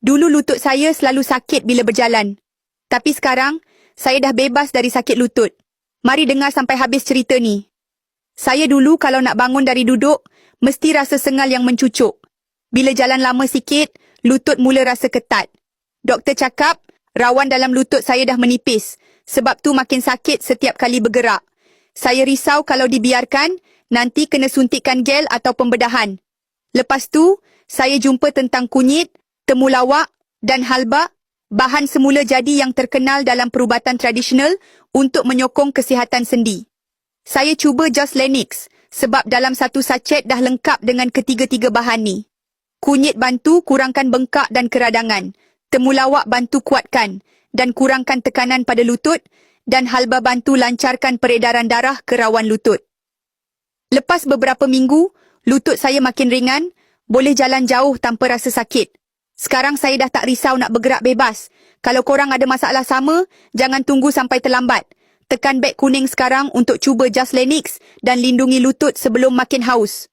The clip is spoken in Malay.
Dulu lutut saya selalu sakit bila berjalan. Tapi sekarang, saya dah bebas dari sakit lutut. Mari dengar sampai habis cerita ni. Saya dulu kalau nak bangun dari duduk, mesti rasa sengal yang mencucuk. Bila jalan lama sikit, lutut mula rasa ketat. Doktor cakap, rawan dalam lutut saya dah menipis. Sebab tu makin sakit setiap kali bergerak. Saya risau kalau dibiarkan, nanti kena suntikkan gel atau pembedahan. Lepas tu, saya jumpa tentang kunyit, temulawak dan halba, bahan semula jadi yang terkenal dalam perubatan tradisional untuk menyokong kesihatan sendi. Saya cuba Just Lenix sebab dalam satu sachet dah lengkap dengan ketiga-tiga bahan ni. Kunyit bantu kurangkan bengkak dan keradangan, temulawak bantu kuatkan dan kurangkan tekanan pada lutut, dan halba bantu lancarkan peredaran darah ke rawan lutut. Lepas beberapa minggu, lutut saya makin ringan, boleh jalan jauh tanpa rasa sakit. Sekarang saya dah tak risau nak bergerak bebas. Kalau korang ada masalah sama, jangan tunggu sampai terlambat. Tekan beg kuning sekarang untuk cuba Just Lenix dan lindungi lutut sebelum makin haus.